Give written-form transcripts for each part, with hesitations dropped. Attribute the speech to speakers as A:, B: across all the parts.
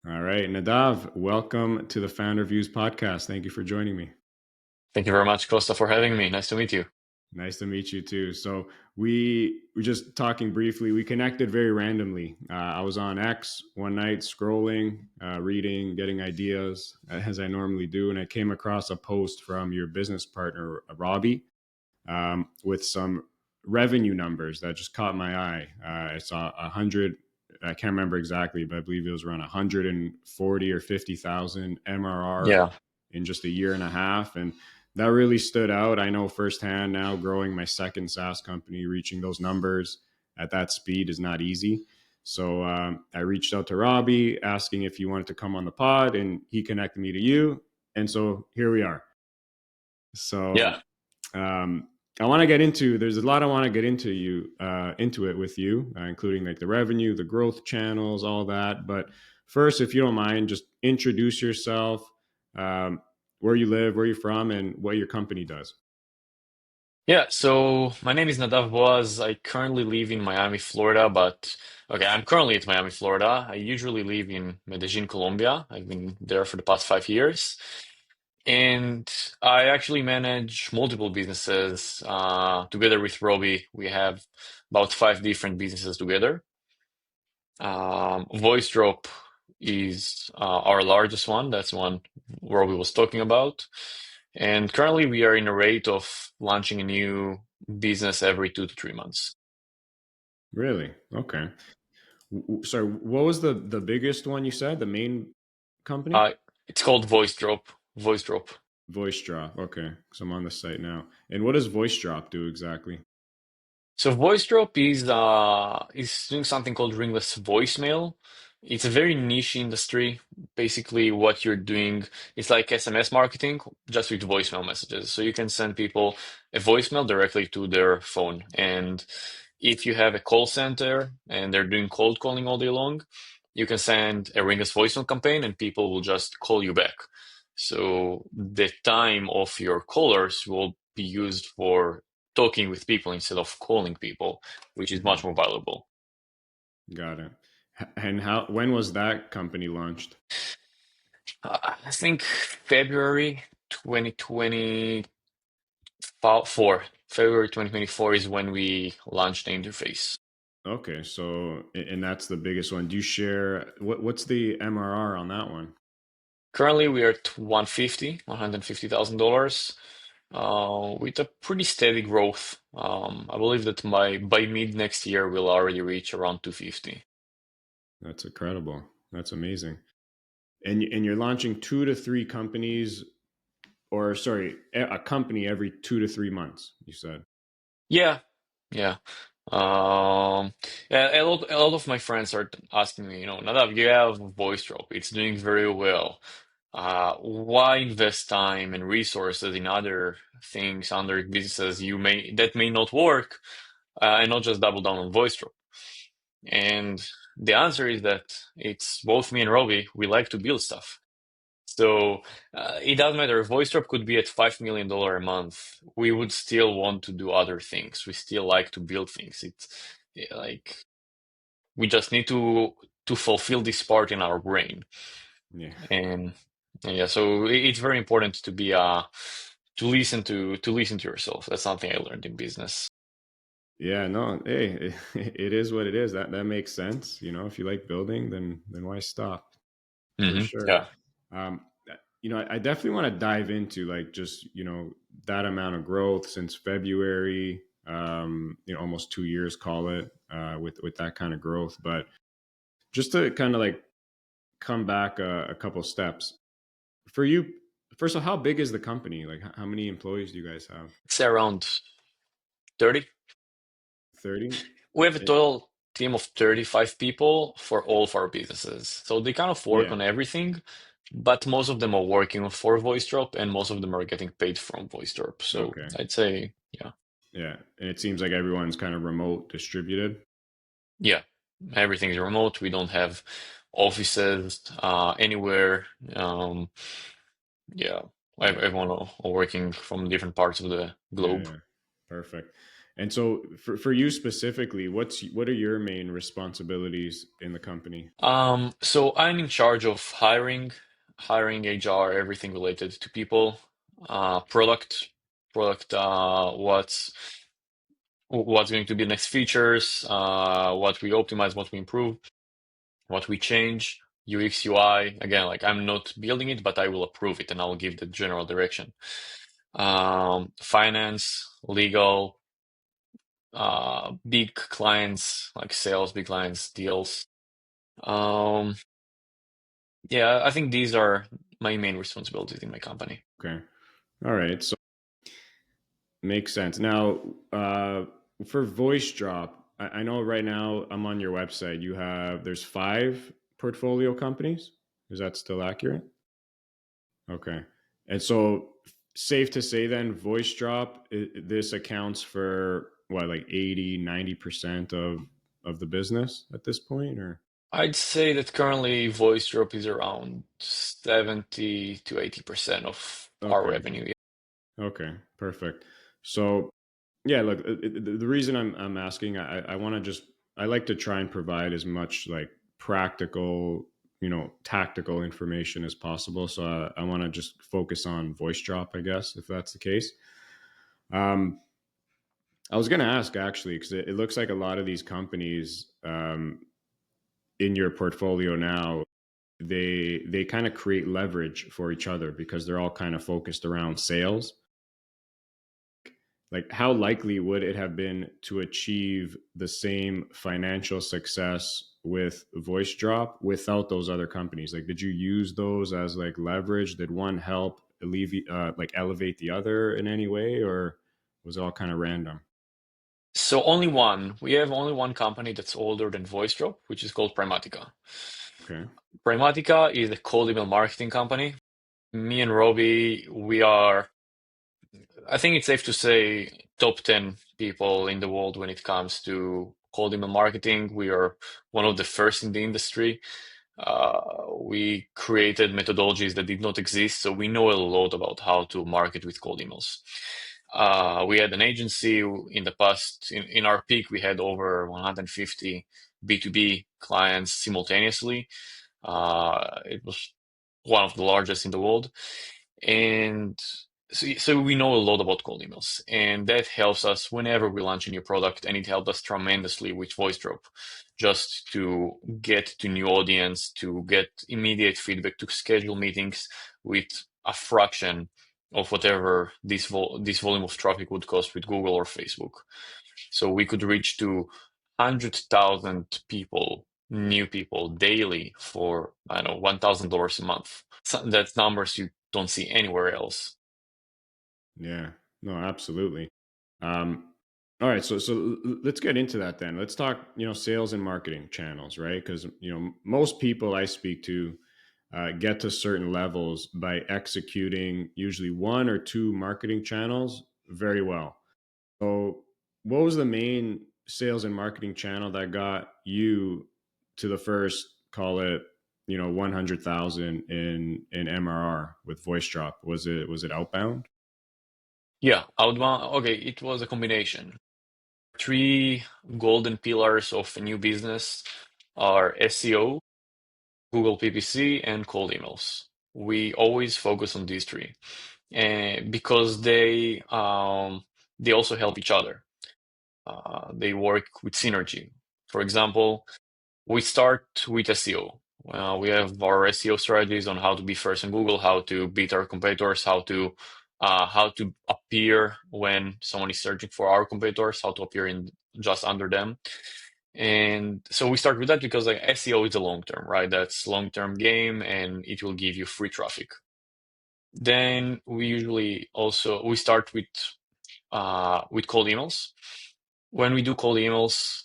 A: All right, Nadav, welcome to the Founder Views podcast. Thank you for joining me.
B: Thank you very much, Kosta, for having me. Nice to meet you.
A: Nice to meet you too. So we were just talking briefly. We connected very randomly. I was on X one night, scrolling, reading, getting ideas as I normally do, and I came across a post from your business partner, Robbie, with some revenue numbers that just caught my eye. I saw 100. I can't remember exactly, but I believe it was around 140 or 50,000 MRR
B: Yeah.
A: in just a year and a half, and that really stood out. I know firsthand now, growing my second SaaS company, reaching those numbers at that speed is not easy. So I reached out to Robbie asking if he wanted to come on the pod, and he connected me to you, and so here we are. So
B: Yeah.
A: I want to get into. There's a lot I want to get into it with you, including like the revenue, the growth channels, all that. But first, if you don't mind, just introduce yourself, um, where you live, where you're from, and what your company does.
B: Yeah. So my name is Nadav Boaz. I currently live in Miami, Florida, but okay, I'm currently at Miami, Florida. I usually live in Medellin, Colombia. I've been there for the past 5 years. And I actually manage multiple businesses together with Robbie. We have about five different businesses together. VoiceDrop is our largest one. That's one Robbie was talking about. And currently, we are in a rate of launching a new business every 2 to 3 months.
A: Really? Okay. Sorry, what was the biggest one you said? The main company?
B: Uh, it's called VoiceDrop. VoiceDrop.
A: VoiceDrop. Okay, so I'm on the site now. And what does VoiceDrop do exactly?
B: So VoiceDrop is doing something called ringless voicemail. It's a very niche industry. Basically, what you're doing is like SMS marketing, just with voicemail messages. So you can send people a voicemail directly to their phone. And if you have a call center and they're doing cold calling all day long, you can send a ringless voicemail campaign and people will just call you back. So the time of your callers will be used for talking with people instead of calling people, which is
A: Hmm.
B: much more valuable.
A: Got it. And how? When was that company launched?
B: I think February 2024. February 2024 is when we launched the interface.
A: Okay, so and that's the biggest one. Do you share what's the MRR on that one?
B: Currently, we are at 150,000 with a pretty steady growth. I believe that by mid next year, we'll already reach around 250.
A: That's incredible. That's amazing. And you're launching two to three companies, or sorry, a company every 2 to 3 months. You said.
B: Yeah, yeah. Um, yeah, a lot of my friends are asking me, Nadav, you have VoiceDrop. It's doing very well. Why invest time and resources in other things, other businesses that may not work, and not just double down on VoiceDrop? And the answer is that it's both me and Robbie, we like to build stuff. So it doesn't matter. If VoiceDrop could be at $5 million a month, we would still want to do other things. We still like to build things. It's like we just need to fulfill this part in our brain.
A: Yeah.
B: And yeah, so it's very important to be to listen to yourself. That's something I learned in business.
A: Yeah. No. Hey, it is what it is. That makes sense. If you like building, then why stop? For sure.
B: Yeah.
A: Um, I definitely want to dive into like just that amount of growth since February. Almost 2 years, call it, with that kind of growth. But just to kind of like come back a couple steps for you. First of all, how big is the company? Like, how many employees do you guys have?
B: It's around 30.
A: 30.
B: We have a total team of 35 people for all of our businesses. So they kind of work
A: Yeah.
B: on everything, but most of them are working for VoiceDrop and most of them are getting paid from VoiceDrop. So
A: Okay.
B: I'd say, yeah,
A: Yeah. And it seems like everyone's kind of remote distributed.
B: yeah, everything is remote. We don't have offices anywhere. Yeah,
A: Yeah.
B: everyone are working from different parts of the
A: Yeah.
B: globe.
A: Yeah. Perfect. And so for you specifically, what are your main responsibilities in the company?
B: So I'm in charge of hiring HR, everything related to people, product, what's going to be the next features, what we optimize, what we improve, what we change, UX, UI. Again, like I'm not building it, but I will approve it and I'll give the general direction. Finance, legal, big clients like sales, big clients, deals. Um, yeah, I think these are my main responsibilities in my company.
A: Okay. All right. So makes sense. Now, for VoiceDrop, I know right now I'm on your website. There's 5 portfolio companies. Is that still accurate? Okay. And so safe to say then VoiceDrop, this accounts for what, like 80, 90% of the business at this point, or?
B: I'd say that currently VoiceDrop is around 70 to 80% of our
A: Okay.
B: revenue.
A: Okay. Perfect. So yeah, look, the reason I'm asking, I want to just, I like to try and provide as much like practical, tactical information as possible. So I want to just focus on voice drop, I guess, if that's the case. Um, I was going to ask actually, because it looks like a lot of these companies in your portfolio now, they kind of create leverage for each other because they're all kind of focused around sales. Like how likely would it have been to achieve the same financial success with voice drop without those other companies? Like did you use those as like leverage? Did one help alleviate like elevate the other in any way, or was it all kind of random?
B: So only one. We have only one company that's older than VoiceDrop, which is called Primatica.
A: Okay.
B: Primatica is a cold email marketing company. Me and Robbie, we are, I think it's safe to say, top 10 people in the world when it comes to cold email marketing. We are one of the first in the industry. We created methodologies that did not exist, so we know a lot about how to market with cold emails. We had an agency in the past. In our peak, we had over 150 B2B clients simultaneously. It was one of the largest in the world. And so we know a lot about cold emails, and that helps us whenever we launch a new product, and it helped us tremendously with VoiceDrop, just to get to new audience, to get immediate feedback, to schedule meetings with a fraction of whatever this volume of traffic would cost with Google or Facebook. So we could reach to 100,000 people, new people daily for, I don't know, $1,000 a month. So that's numbers you don't see anywhere else.
A: Yeah. No, absolutely. Um, all right, so let's get into that then. Let's talk, sales and marketing channels, right? Because most people I speak to get to certain levels by executing usually one or two marketing channels very well. So, what was the main sales and marketing channel that got you to the first, call it, 100,000 in MRR with voice drop? Was it outbound?
B: Yeah, outbound. Okay, it was a combination. Three golden pillars of a new business are SEO, Google PPC, and cold emails. We always focus on these three, and because they also help each other. They work with synergy. For example, we start with SEO. We have our SEO strategies on how to be first in Google, how to beat our competitors, how to appear when someone is searching for our competitors, how to appear in just under them. And so we start with that because like SEO is a long term, right? That's long term game, and it will give you free traffic. Then we usually also we start with cold emails. When we do cold emails,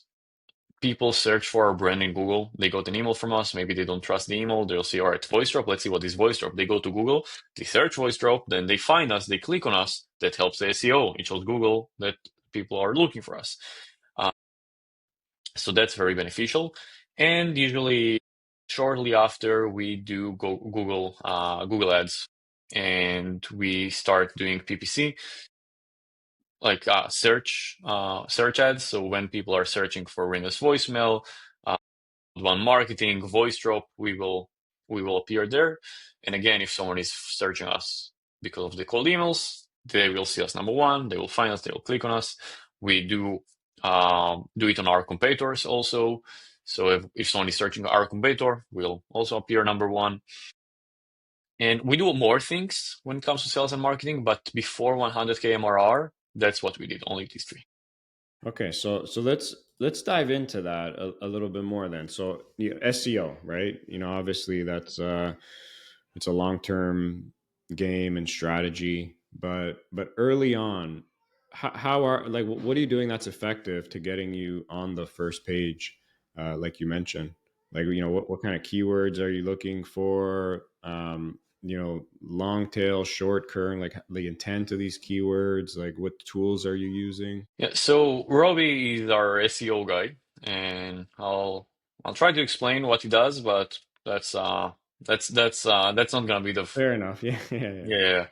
B: people search for our brand in Google. They got an email from us. Maybe they don't trust the email. They'll say, all right, VoiceDrop. Let's see what is VoiceDrop. They go to Google, they search VoiceDrop, then they find us, they click on us. That helps the SEO. It shows Google that people are looking for us. Uh, so that's very beneficial. And usually, shortly after, we do go Google Ads, and we start doing PPC. search ads. So when people are searching for ringless voicemail, outbound marketing, VoiceDrop, we will appear there. And again, if someone is searching us because of the cold emails, they will see us number one. They will find us. They will click on us. We do it on our competitors also. So if someone is searching our competitor, we'll also appear number one. And we do more things when it comes to sales and marketing, but before 100k MRR, that's what we did, only these three.
A: Okay, so let's dive into that a little bit more then. So SEO, right? Obviously that's it's a long term game and strategy, but early on, how are like what are you doing that's effective to getting you on the first page, like you mentioned? Like what kind of keywords are you looking for? Long tail, short current, like the intent of these keywords, like what tools are you using?
B: Yeah, so Robbie is our SEO guy, and I'll try to explain what he does, but that's not gonna be
A: Fair enough. Yeah, yeah, yeah.
B: yeah.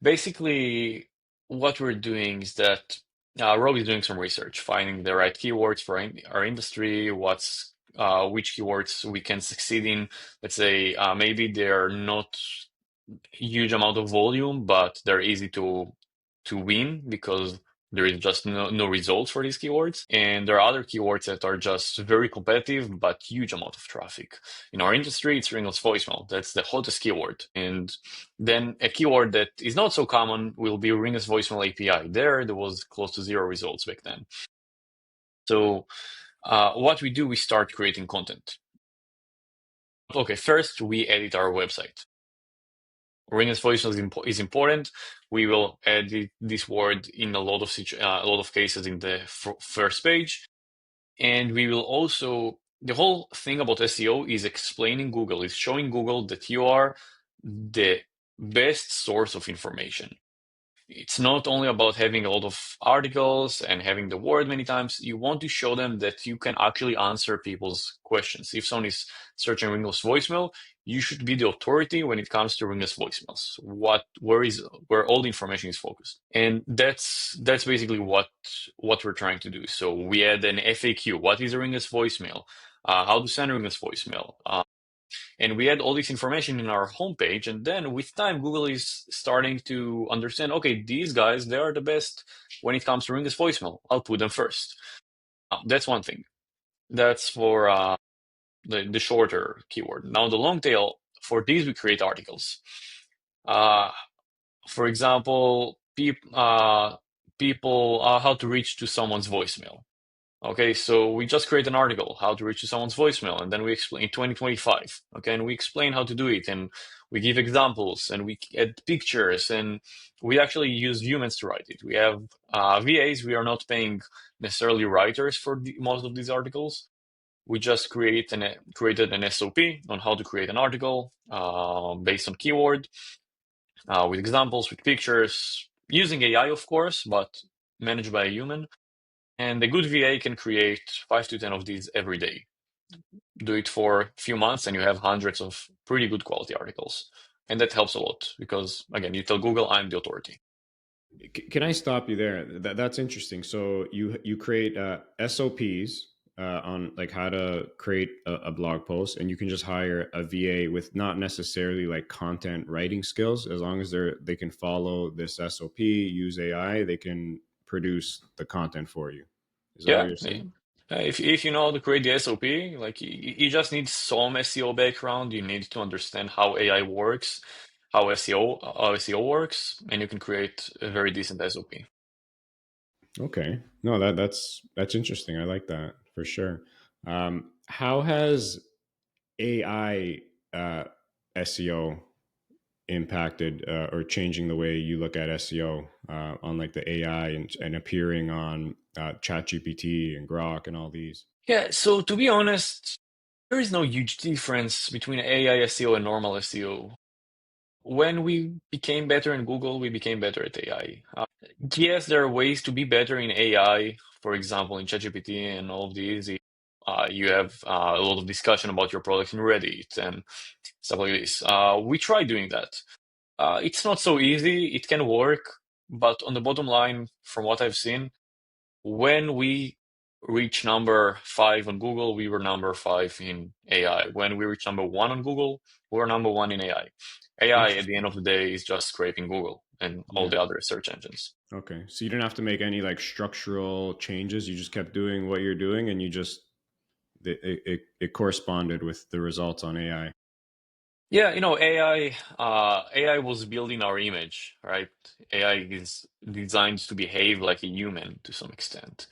B: Basically, what we're doing is that Robbie's doing some research, finding the right keywords for our industry, which keywords we can succeed in. Let's say maybe they're not huge amount of volume, but they're easy to win because there is just no results for these keywords. And there are other keywords that are just very competitive, but huge amount of traffic. In our industry, it's ringless voicemail. That's the hottest keyword. And then a keyword that is not so common will be ringless voicemail API. There was close to zero results back then. So what we do, we start creating content. Okay, first we edit our website. Ringless voicemail is important. We will edit this word in a lot of cases in the first page, and we will also the whole thing about SEO is explaining Google, is showing Google that you are the best source of information. It's not only about having a lot of articles and having the word many times. You want to show them that you can actually answer people's questions. If someone is searching ringless voicemail, you should be the authority when it comes to ringless voicemails. Where all the information is focused, and that's basically what we're trying to do. So we add an FAQ. What is a ringless voicemail? How to send a ringless voicemail? And we had all this information in our homepage. And then with time, Google is starting to understand, okay, these guys, they are the best when it comes to ringless voicemail. I'll put them first. That's one thing. That's for the shorter keyword. Now, the long tail, for these, we create articles. Uh, for example, people, how to reach to someone's voicemail. Okay, so we just create an article, how to reach to someone's voicemail, and then we explain in 2025. Okay, and we explain how to do it, and we give examples, and we add pictures, and we actually use humans to write it. We have VAs. We are not paying necessarily writers for most of these articles. We just created an SOP on how to create an article based on keyword, with examples, with pictures, using AI, of course, but managed by a human. And a good VA can create 5 to 10 of these every day. Do it for a few months, and you have hundreds of pretty good quality articles. And that helps a lot because, again, you tell Google, I'm the authority.
A: Can I stop you there? That's interesting. So you create SOPs on like how to create a blog post, and you can just hire a VA with not necessarily like content writing skills. As long as they can follow this SOP, use AI, they can produce the content for you. Is that what
B: Yeah.
A: you're saying?
B: If you know how to create the SOP, like you just need some SEO background. You need to understand how AI works, how SEO works, and you can create a very decent SOP.
A: Okay. No, that's interesting. I like that for sure. How has AI SEO impacted or changing the way you look at SEO on like the AI and appearing on ChatGPT and Grok and all these?
B: Yeah, so to be honest, there is no huge difference between AI SEO and normal SEO. When we became better in Google, we became better at AI. Yes, there are ways to be better in AI. For example, in ChatGPT and all of these, you have a lot of discussion about your product in Reddit and stuff like this. We try doing that. It's not so easy. It can work. But on the bottom line, from what I've seen, when we reach number 5 on Google, we were number 5 in AI. When we reach number 1 on Google, we were number 1 in AI. AI at the end
A: Interesting.
B: of the day is just scraping Google and all
A: Yeah.
B: the other search engines.
A: Okay. So you didn't have to make any like structural changes. You just kept doing what you're doing, and you just it corresponded with the results on AI.
B: Yeah, AI was building our image, right? AI is designed to behave like a human to some extent,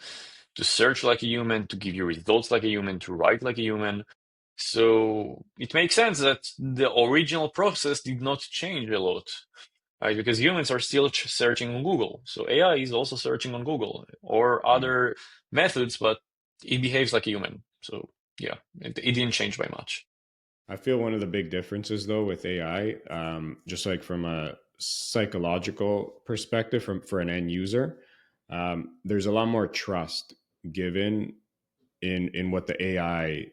B: to search like a human, to give you results like a human, to write like a human. So it makes sense that the original process did not change a lot, right? Because humans are still searching on Google. So AI is also searching on Google or
A: Yeah.
B: other methods, but it behaves like a human. So yeah, it didn't change by much.
A: I feel one of the big differences though with AI, just like from a psychological perspective, from for an end user, there's a lot more trust given in what the AI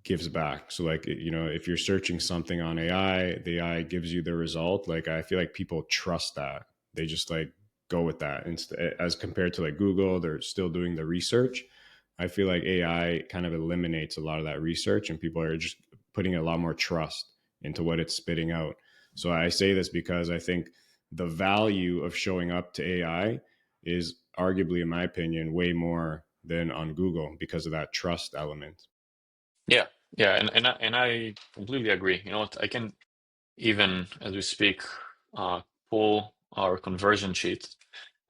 A: gives back. So like if you're searching something on AI, the AI gives you the result. Like I feel like people trust that. They just like go with that. As compared to like Google, they're still doing the research. I feel like AI kind of eliminates a lot of that research, and people are just putting a lot more trust into what it's spitting out. So I say this because I think the value of showing up to AI is arguably, in my opinion, way more than on Google because of that trust element.
B: Yeah, yeah, and I completely agree. You know what? I can even as we speak uh, pull our conversion sheet,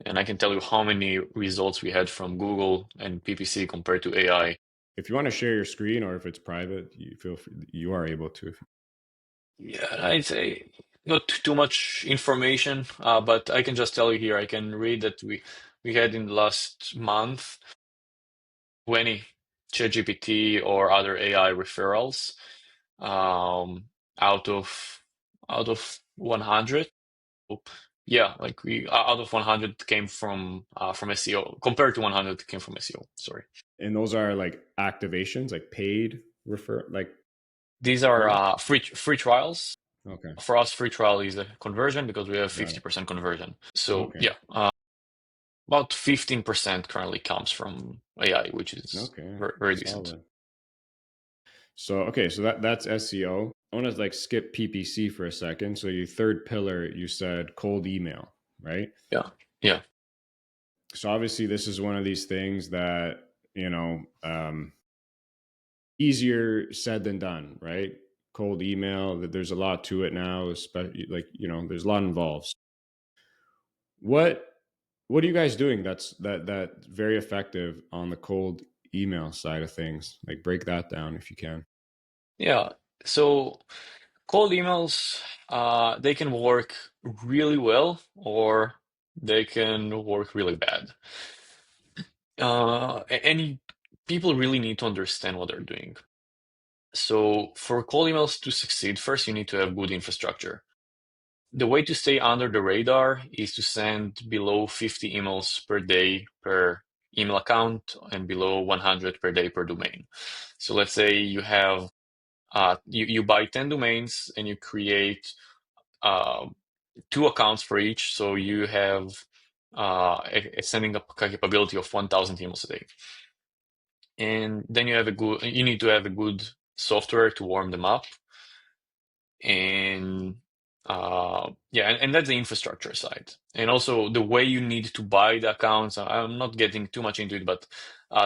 B: and I can tell you how many results we had from Google and PPC compared to AI.
A: If you want to share your screen or if it's private, you feel free, you are able to.
B: Yeah, I'd say not too much information, but I can just tell you here. I can read that we had in the last month 20 ChatGPT or other AI referrals um, out of 100. Yeah, like we out of 100 came from SEO compared to 100 came from SEO. Sorry.
A: And those are like activations, like paid refer, like
B: These are
A: calls.
B: free trials.
A: Okay,
B: For us, free trial is a conversion because we have
A: got it.
B: 50% conversion. So
A: Okay,
B: yeah, about 15% currently comes from AI, which is
A: okay,
B: very, very decent.
A: solid. So okay, so that's SEO. I want to like skip PPC for a second. So your third pillar, you said cold email, right?
B: Yeah, yeah,
A: So obviously, this is one of these things that easier said than done, right? Cold email. There's a lot to it now, especially like there's a lot involved. What what are you guys doing that very effective on the cold email side of things? Like break that down if you can.
B: yeah. So cold emails, they can work really well or they can work really bad. And people really need to understand what they're doing. So for cold emails to succeed, first you need to have good infrastructure. The way to stay under the radar is to send below 50 emails per day per email account and below 100 per day per domain. So let's say you have you buy 10 domains and you create uh, 2 accounts for each. So you have a sending up capability of 1,000 emails a day. And then you need to have a good software to warm them up. And yeah, and that's the infrastructure side. And also the way you need to buy the accounts. I'm not getting too much into it, but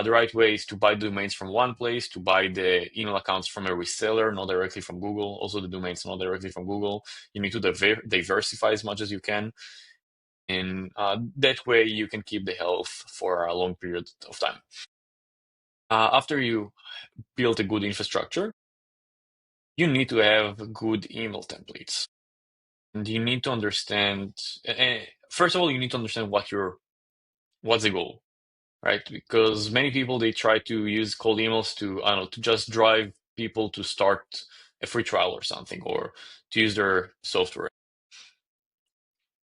B: the right way is to buy domains from one place, to buy the email accounts from a reseller, not directly from Google. Also, the domains not directly from Google. You need to diversify as much as you can, and that way you can keep the health for a long period of time. After you build a good infrastructure, you need to have good email templates. And you need to understand, first of all, you need to understand what's the goal, right? Because many people, they try to use cold emails to, I don't know, to just drive people to start a free trial or something, or to use their software.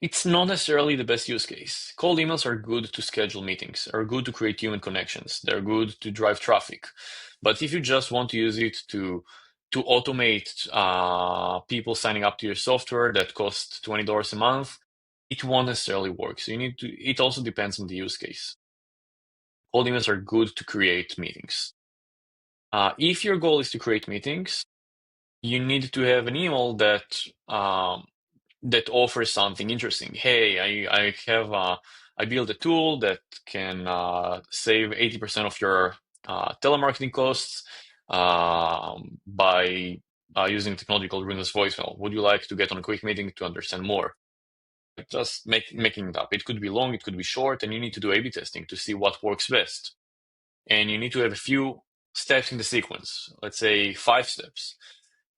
B: It's not necessarily the best use case. Cold emails are good to schedule meetings, are good to create human connections. They're good to drive traffic. But if you just want to use it to automate people signing up to your software that costs $20 a month, it won't necessarily work. So it also depends on the use case. Cold emails are good to create meetings. If your goal is to create meetings, you need to have an email that offers something interesting. Hey, I built a tool that can save 80% of your telemarketing costs by using technology called ringless voicemail. Would you like to get on a quick meeting to understand more? Just making it up. It could be long, it could be short, and you need to do A/B testing to see what works best. And you need to have a few steps in the sequence, let's say 5 steps.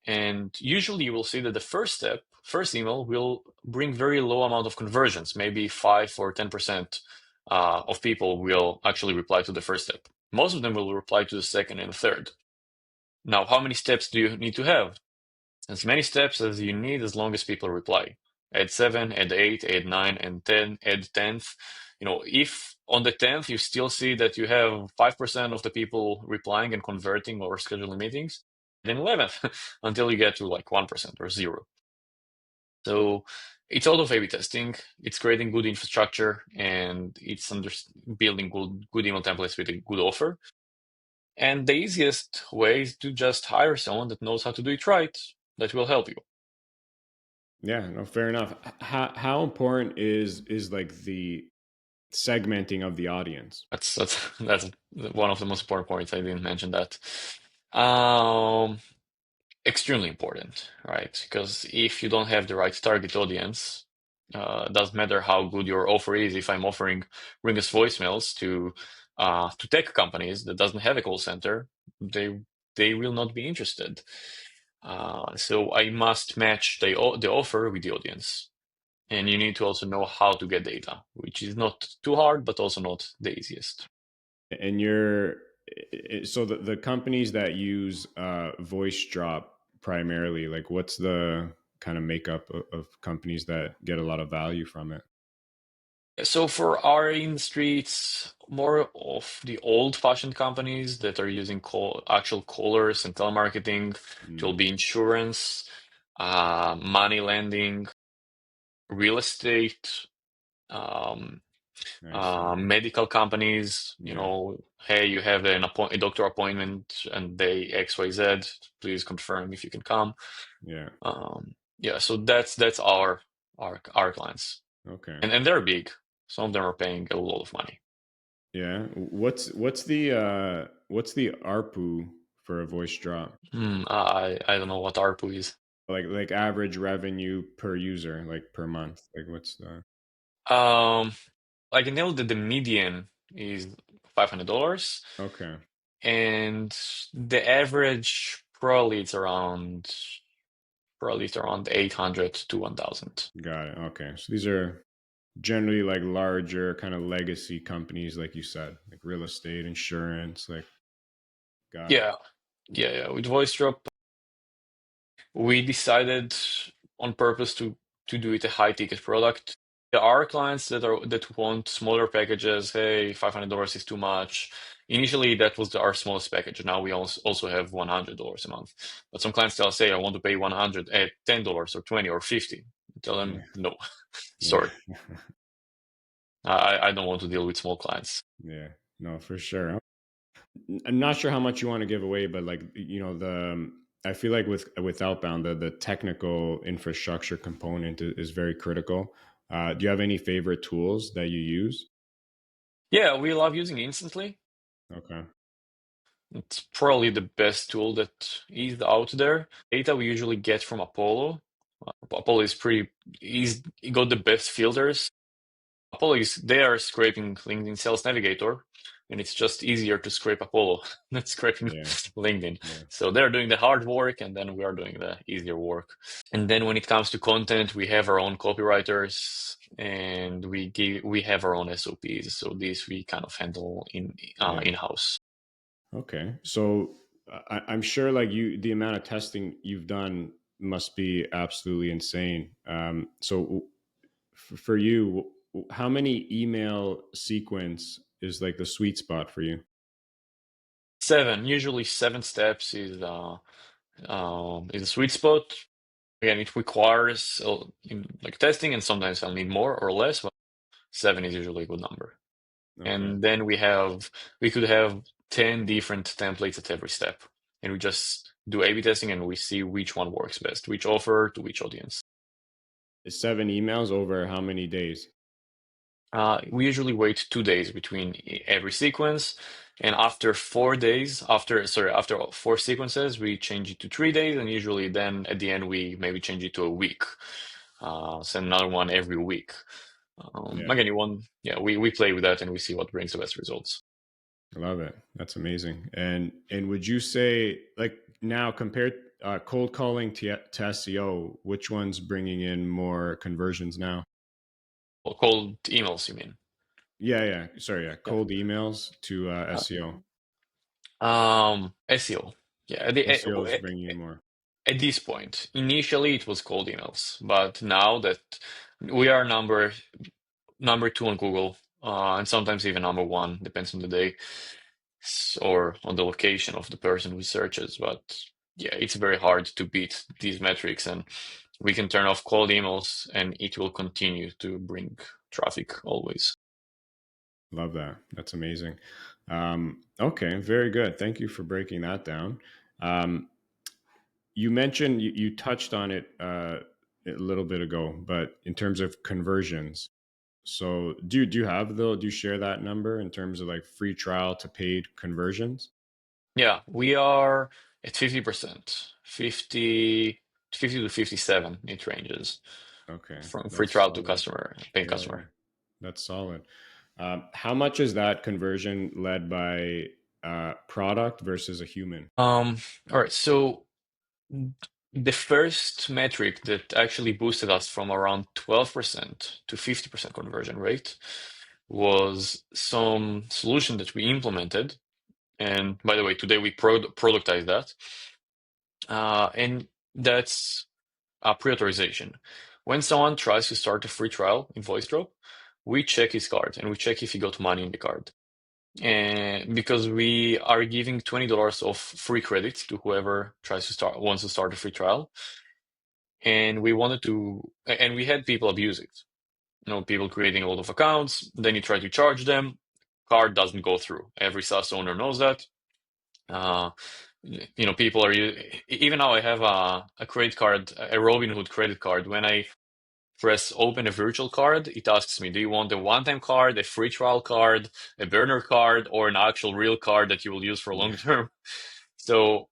B: And usually you will see that the first email will bring very low amount of conversions, maybe 5 or 10% of people will actually reply to the first step. Most of them will reply to the second and third. Now, how many steps do you need to have? As many steps as you need, as long as people reply. Add 7, add 8, add 9, and 10, add 10th. If on the 10th you still see that you have 5% of the people replying and converting or scheduling meetings, then 11th until you get to like 1% or 0. So it's out of A/B testing. It's creating good infrastructure, and it's building good email templates with a good offer. And the easiest way is to just hire someone that knows how to do it right, that will help you.
A: Yeah, no, fair enough. How important is like the segmenting of the audience?
B: That's one of the most important points. I didn't mention that. Um, Extremely important, right? Because if you don't have the right target audience, doesn't matter how good your offer is. If I'm offering ringless voicemails to tech companies that doesn't have a call center, they will not be interested. So I must match the offer with the audience. And you need to also know how to get data, which is not too hard, but also not the easiest.
A: And you're so the companies that use VoiceDrop primarily, like what's the kind of makeup of companies that get a lot of value from it?
B: So for our industry, it's more of the old-fashioned companies that are using actual callers and telemarketing. It will
A: Mm,
B: be insurance, money lending, real estate, um,
A: I see.
B: medical companies.
A: Yeah,
B: Hey, you have a doctor appointment and day XYZ. Please confirm if you can come.
A: yeah.
B: Yeah, so that's our clients,
A: Okay.
B: and they're big. Some of them are paying a lot of money.
A: Yeah. What's the ARPU for a voice drop?
B: I don't know what ARPU is.
A: Like average revenue per user, like per month. Like what's the
B: Um, I can tell that the median is $500,
A: okay.
B: and the average probably it's around 800 to 1,000.
A: Got it. Okay. So these are generally like larger kind of legacy companies, like you said, like real estate, insurance, like got it.
B: Yeah, yeah. With VoiceDrop, we decided on purpose to do it a high ticket product. There are clients that want smaller packages. Hey, $500 is too much. Initially, that was our smallest package. Now we also have $100 a month. But some clients tell us, "Hey, I want to pay 100 at $10 or 20 or 50." Tell
A: Yeah.
B: them, "No,
A: Yeah.
B: sorry, I don't want to deal with small clients."
A: Yeah. No, for sure. I'm not sure how much you want to give away, but like I feel like with outbound, the technical infrastructure component is very critical. Do you have any favorite tools that you use?
B: Yeah, we love using Instantly.
A: Okay,
B: It's probably the best tool that is out there. Data we usually get from Apollo. Apollo is he got the best filters. Apollo they are scraping LinkedIn Sales Navigator, and it's just easier to scrape Apollo than scraping
A: yeah,
B: LinkedIn.
A: yeah,
B: So they're doing the hard work, and then we are doing the easier work. And then when it comes to content, we have our own copywriters, and we have our own SOPs. So this we kind of handle
A: yeah.
B: in-house.
A: Okay, so I'm sure like the amount of testing you've done must be absolutely insane. So for you, how many email sequence is like the sweet spot for you?
B: Usually 7 steps is a sweet spot. Again, it requires like testing, and sometimes I'll need more or less, but 7 is usually a good number.
A: Okay.
B: And then we could have 10 different templates at every step. And we just do A/B testing and we see which one works best, which offer to which audience.
A: Is 7 emails over how many days?
B: We usually wait 2 days between every sequence. And after 4 days, after 4 sequences, we change it to 3 days. And usually then at the end, we maybe change it to a week. Send another one every week.
A: Yeah,
B: Again, we play with that and we see what brings the best results.
A: I love it. That's amazing. And would you say, like, now compared cold calling to SEO, which one's bringing in more conversions now?
B: Well, cold emails, you mean?
A: Yeah, yeah. Sorry, yeah.
B: Yeah.
A: Cold emails to
B: Uh,
A: SEO.
B: SEO. Yeah.
A: SEO is bringing in more.
B: At this point, initially it was cold emails, but now that we are number two on Google, and sometimes even number one, depends on the day or on the location of the person who searches. But yeah, it's very hard to beat these metrics, and we can turn off cold emails, and it will continue to bring traffic always.
A: Love that. That's amazing. Okay, very good. Thank you for breaking that down. Um, you mentioned you touched on it a little bit ago, but in terms of conversions, so do you share that number in terms of like free trial to paid conversions?
B: Yeah, we are at 50%, 50 to 57, it ranges
A: Okay,
B: from free
A: that's
B: trial to
A: solid.
B: paying
A: Yeah, yeah,
B: customer.
A: that's solid. How much is that conversion led by product versus a human?
B: All right, so the first metric that actually boosted us from around 12% to 50% conversion rate was some solution that we implemented. And by the way, today we productize that. And that's pre-authorization. When someone tries to start a free trial in VoiceDrop, we check his card and we check if he got money in the card. And because we are giving $20 of free credits to whoever wants to start a free trial, and we had people abuse it. People creating a lot of accounts, then you try to charge them, card doesn't go through. Every SaaS owner knows that. Uh, People are even now. I have a credit card, a Robinhood credit card. When I press open a virtual card, it asks me, do you want a one-time card, a free trial card, a burner card, or an actual real card that you will use for long
A: Yeah,
B: term? So,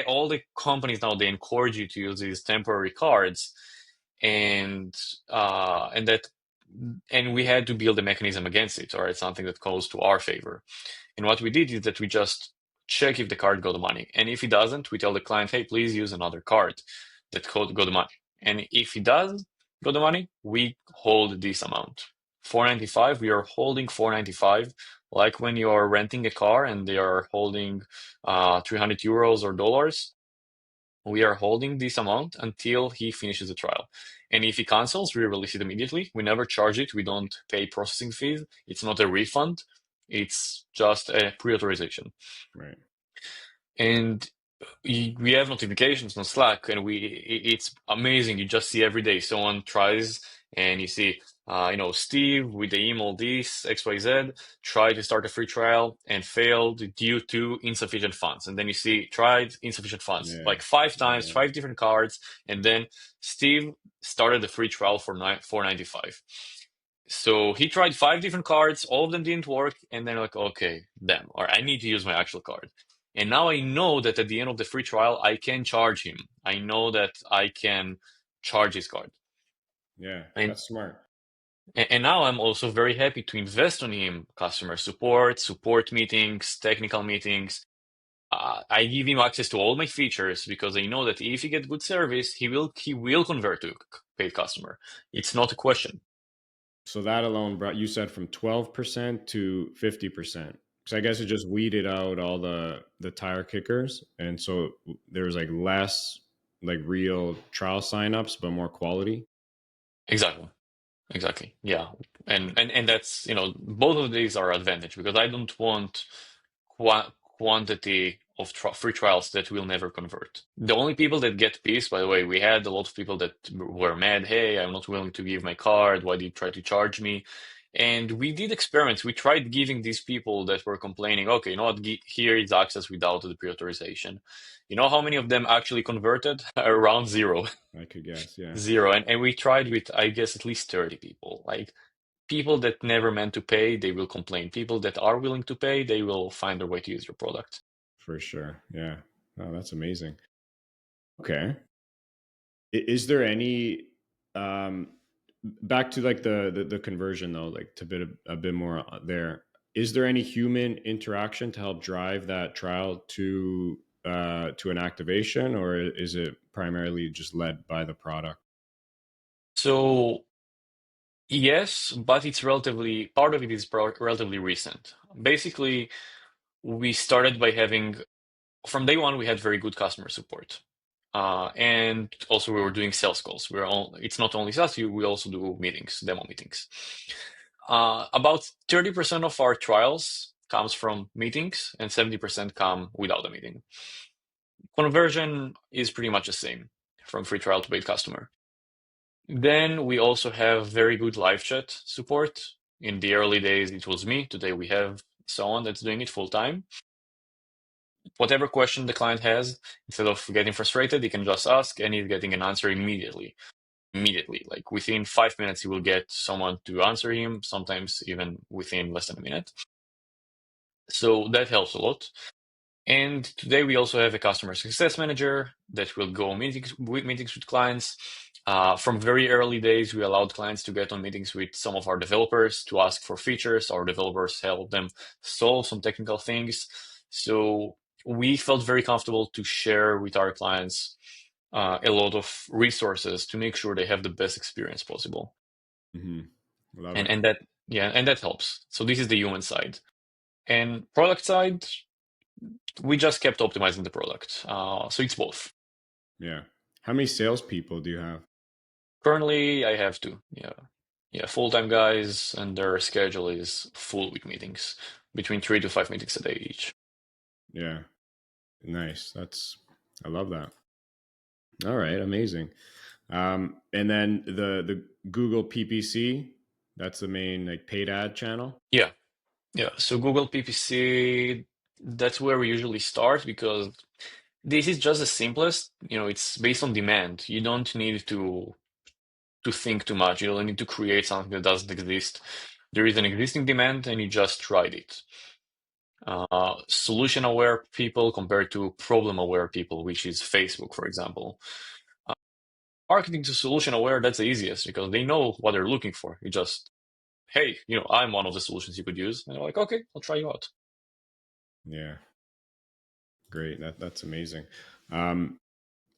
B: all the companies now, they encourage you to use these temporary cards, and uh, and that and we had to build a mechanism against it, or it's something that goes to our favor. And what we did is that we just check if the card got the money. And if it doesn't, we tell the client, hey, please use another card that got the money. And if it does got the money, we hold this amount. 495, we are holding 495, like when you are renting a car and they are holding 300 euros or dollars. We are holding this amount until he finishes the trial. And if he cancels, we release it immediately. We never charge it. We don't pay processing fees. It's not a refund. It's just a pre-authorization.
A: right.
B: And we have notifications on Slack, and it's amazing. You just see every day someone tries, and you see, Steve with the email this XYZ tried to start a free trial and failed due to insufficient funds. And then you see tried insufficient funds
A: Yeah,
B: like 5 times,
A: yeah,
B: 5 different cards, and then Steve started the free trial for 495. So he tried 5 different cards, all of them didn't work, and then like, okay, damn, or I need to use my actual card. And now I know that at the end of the free trial, I can charge him. I know that I can charge his card.
A: yeah.
B: And
A: That's smart.
B: and now I'm also very happy to invest on him, customer support meetings, technical meetings. I give him access to all my features because I know that if he gets good service, he will convert to paid customer. It's not a question.
A: So that alone brought, you said, from 12% to 50%. So I guess it just weeded out all the tire kickers, and so there was like less like real trial signups, but more quality.
B: Exactly. Exactly. Yeah. And both of these are advantage because I don't want quantity of free trials that will never convert. The only people that get pissed, by the way, we had a lot of people that were mad. Hey, I'm not willing to give my card. Why do you try to charge me? And we did experiments. We tried giving these people that were complaining, okay, you know what, here is access without the pre-authorization. You know how many of them actually converted? Around zero.
A: I could guess. Yeah,
B: Zero. And we tried with, I guess, at least 30 people. Like people that never meant to pay, they will complain. People that are willing to pay, they will find their way to use your product.
A: for sure. Yeah. Oh, that's amazing. Okay. Is there any um back to like the conversion though, like to a bit more there. Is there any human interaction to help drive that trial to an activation, or is it primarily just led by the product?
B: So yes, but it's relatively, part of it is relatively recent. Basically, we started by having, from day one, we had very good customer support. And also we were doing sales calls. It's not only SaaS, we also do meetings, demo meetings. About 30% of our trials comes from meetings and 70% come without a meeting. Conversion is pretty much the same from free trial to paid customer. Then we also have very good live chat support. In the early days, it was me. Today we have someone that's doing it full time. Whatever question the client has, instead of getting frustrated, he can just ask and he's getting an answer immediately. Immediately, like within 5 minutes, he will get someone to answer him, sometimes even within less than a minute. So that helps a lot. And today we also have a customer success manager that will go meetings with clients. From very early days, we allowed clients to get on meetings with some of our developers to ask for features. Our developers help them solve some technical things. So we felt very comfortable to share with our clients a lot of resources to make sure they have the best experience possible.
A: Mm-hmm. Love
B: And
A: it.
B: and that yeah, and that helps. So this is the human side. And product side, we just kept optimizing the product. So it's both.
A: Yeah. How many salespeople do you have?
B: Currently, I have two. Yeah, full-time guys, and their schedule is full with meetings, between 3 to 5 meetings a day each.
A: Yeah. Nice. I love that. All right. Amazing. And then the Google PPC, that's the main like paid ad channel.
B: Yeah. So Google PPC, that's where we usually start because this is just the simplest. It's based on demand. You don't need to think too much. You don't need to create something that doesn't exist. There is an existing demand, and you just tried it. Solution-aware people compared to problem-aware people, which is Facebook, for example. Uh, Marketing to solution-aware, that's the easiest because they know what they're looking for. You just, hey, I'm one of the solutions you could use. And they're like, okay, I'll try you out.
A: Yeah. Great. That's amazing. I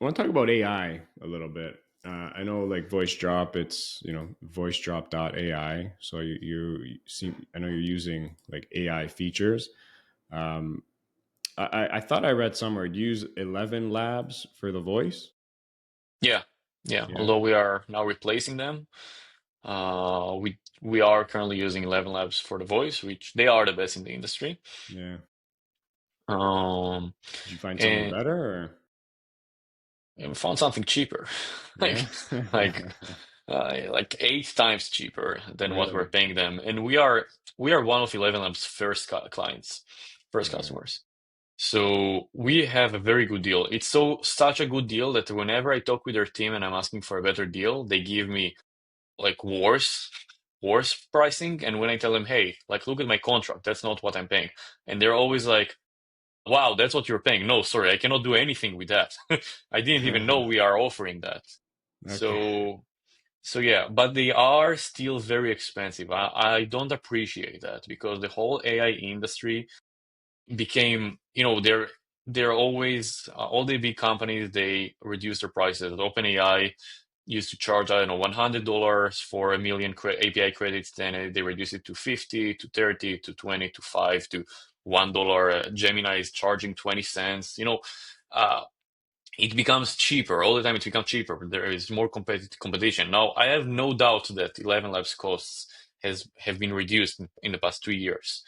A: want to talk about AI a little bit. I know like VoiceDrop, it's, voicedrop.ai. So you see, I know you're using like AI features. Um, I thought I read somewhere use 11 labs for the voice.
B: Yeah, yeah.
A: Yeah.
B: Although we are now replacing them, we are currently using 11 Labs for the voice, which they are the best in the industry.
A: Yeah.
B: Um,
A: Did you find something
B: and,
A: better or?
B: and we found something cheaper,
A: Yeah.
B: like like like 8 times cheaper than what we're
A: Really?
B: paying them. And we are one of 11 Labs' first clients, first
A: Yeah.
B: customers. So we have a very good deal. It's such a good deal that whenever I talk with their team and I'm asking for a better deal, they give me like worse pricing. And when I tell them, hey, like look at my contract, that's not what I'm paying. And they're always like, wow, that's what you're paying. No, sorry, I cannot do anything with that. I didn't even know we are offering that.
A: Okay.
B: So yeah, but they are still very expensive. I don't appreciate that because the whole AI industry became, they're always all the big companies, they reduce their prices. OpenAI used to charge, I don't know, $100 for a million API credits, then they reduce it to 50, to 30, to 20, to 5, to $1. Gemini is charging 20 cents. Uh, it becomes cheaper all the time. It becomes cheaper. There is more competition. Now, I have no doubt that 11 Labs costs have been reduced in the past 2 years,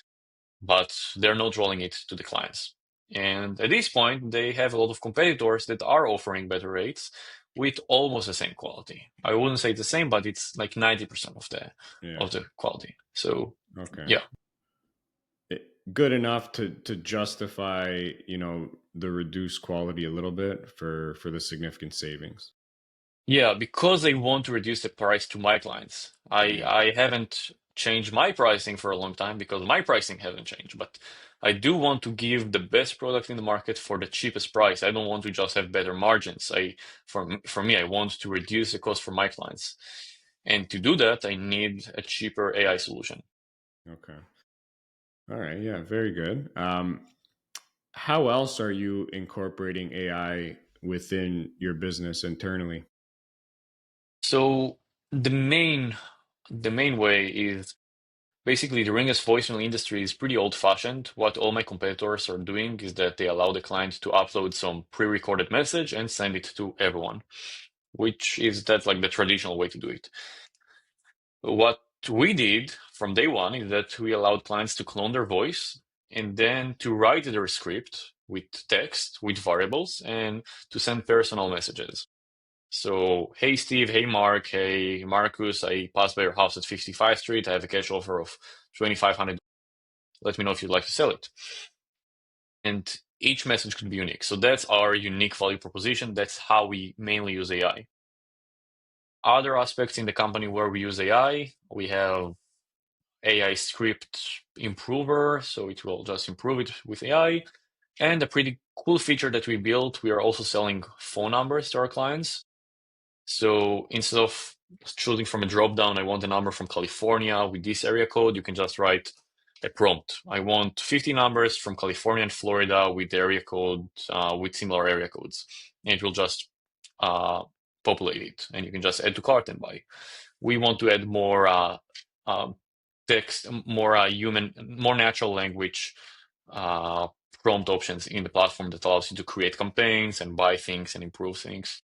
B: but they're not rolling it to the clients. And at this point, they have a lot of competitors that are offering better rates with almost the same quality. I wouldn't say the same, but it's like 90%
A: Yeah.
B: of the quality. So
A: Okay.
B: yeah.
A: Good enough to justify, the reduced quality a little bit for the significant savings.
B: Yeah, because they want to reduce the price to my clients.
A: Yeah.
B: I haven't changed my pricing for a long time because my pricing hasn't changed, but I do want to give the best product in the market for the cheapest price. I don't want to just have better margins. For me, I want to reduce the cost for my clients. And to do that, I need a cheaper AI solution.
A: Okay. All right. Yeah. Very good. How else are you incorporating AI within your business internally?
B: So the main the main way is basically, the ringless voicemail industry is pretty old-fashioned. What all my competitors are doing is that they allow the client to upload some pre-recorded message and send it to everyone, which is that's like the traditional way to do it. What we did from day one is that we allowed clients to clone their voice and then to write their script with text, with variables, and to send personal messages. So, hey Steve, hey Mark, hey Marcus, I passed by your house at 55 Street. I have a cash offer of 2,500. Let me know if you'd like to sell it. And each message could be unique. So that's our unique value proposition. That's how we mainly use AI. Other aspects in the company where we use AI, we have AI script improver, so it will just improve it with AI. And a pretty cool feature that we built, we are also selling phone numbers to our clients. So instead of choosing from a drop down, I want a number from California with this area code, you can just write a prompt. I want 50 numbers from California and Florida with area code with similar area codes. And it will just uh, populate it, and you can just add to cart and buy. We want to add more text, more human, more natural language uh, prompt options in the platform that allows you to create campaigns and buy things and improve things.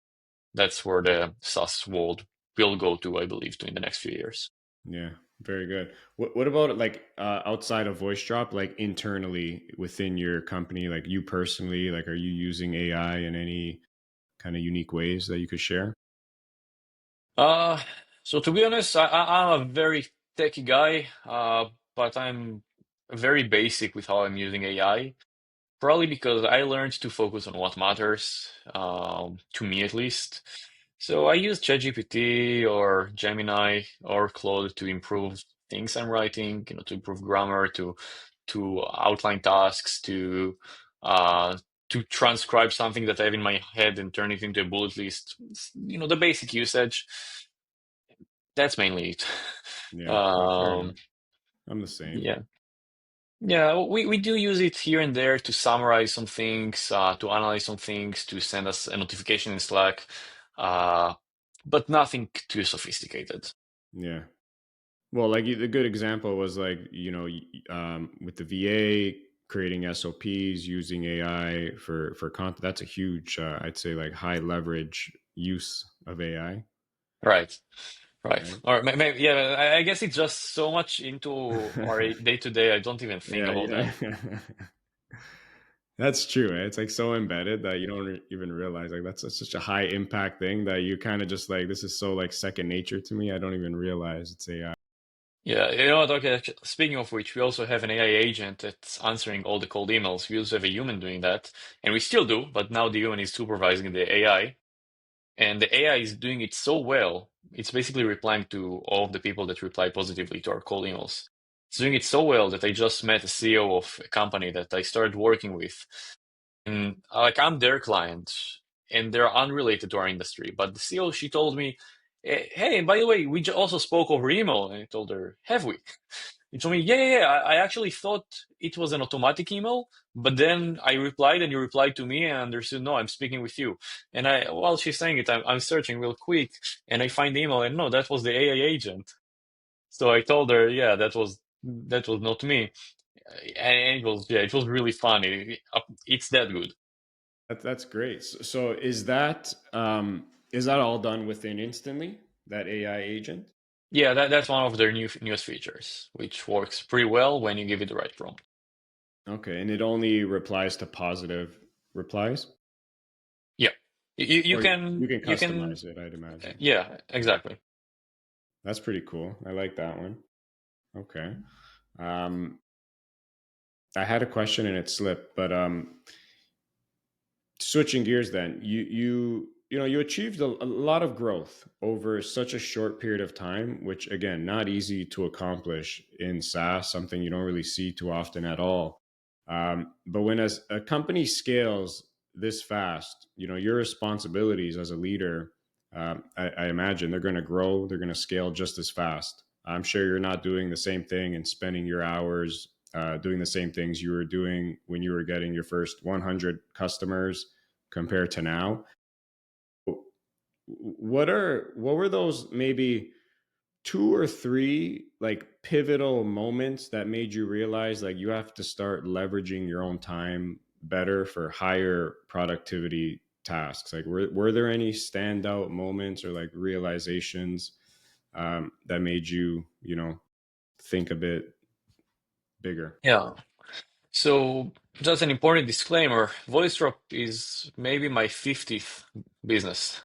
B: That's where the SaaS world will go to, I believe, in the next few years.
A: Yeah, very good. What about like outside of VoiceDrop, like internally within your company, like you personally, like are you using AI in any kind of unique ways that you could share?
B: Uh, so to be honest, I'm a very techy guy, but I'm very basic with how I'm using AI. Probably because I learned to focus on what matters, to me at least. So I use ChatGPT or Gemini or Claude to improve things I'm writing, to improve grammar, to outline tasks, uh, to transcribe something that I have in my head and turn it into a bullet list. The basic usage. That's mainly it.
A: Yeah, no, fair enough.
B: Um,
A: I'm the same.
B: yeah. Yeah, we do use it here and there to summarize some things, to analyze some things, to send us a notification in Slack, uh, but nothing too sophisticated.
A: Yeah. Well, like the good example was like, with the VA creating SOPs using AI for content. That's a huge, I'd say, like high leverage use of AI,
B: Right, right.
A: right?
B: Or maybe, yeah, I guess it's just so much into our day-to-day, I don't even think
A: Yeah,
B: about that.
A: yeah. That's true. It's like so embedded that you don't even realize like that's such a high impact thing that you kind of just like this is so like second nature to me. I don't even realize it's AI.
B: Yeah, you know what? Okay, speaking of which, we also have an AI agent that's answering all the cold emails. We also have a human doing that, and we still do, but now the human is supervising the AI. And the AI is doing it so well, it's basically replying to all of the people that reply positively to our cold emails. It's doing it so well that I just met a CEO of a company that I started working with. And like I'm their client, and they're unrelated to our industry. But the CEO, she told me, hey, by the way, we also spoke over email. And I told her, have we? He told me, yeah, yeah, yeah. I actually thought it was an automatic email, but then I replied and you replied to me and I understood, no, I'm speaking with you. And while she's saying it, I'm searching real quick and I find the email and no, that was the AI agent. So I told her, yeah, that was not me. And it was really funny. It's that good.
A: That's great. So is that all done within instantly that AI agent?
B: Yeah, that's one of their newest features, which works pretty well when you give it the right prompt.
A: Okay, and it only replies to positive replies,
B: Yeah, you
A: or
B: can
A: you can customize it, I'd
B: uh,
A: imagine.
B: yeah, exactly.
A: That's pretty cool. I like that one. Okay. Um, I had a question and it slipped, but switching gears, then you achieved a lot of growth over such a short period of time, which again, not easy to accomplish in SaaS, something you don't really see too often at all. But when as a company scales this fast, your responsibilities as a leader, I imagine they're going to grow, they're going to scale just as fast. I'm sure you're not doing the same thing and spending your hours doing the same things you were doing when you were getting your first 100 customers compared to now. What were those maybe two or three like pivotal moments that made you realize like you have to start leveraging your own time better for higher productivity tasks? Like were there any standout moments or like realizations that made you think a bit bigger?
B: Yeah. So just an important disclaimer, VoiceDrop is maybe my 50th business.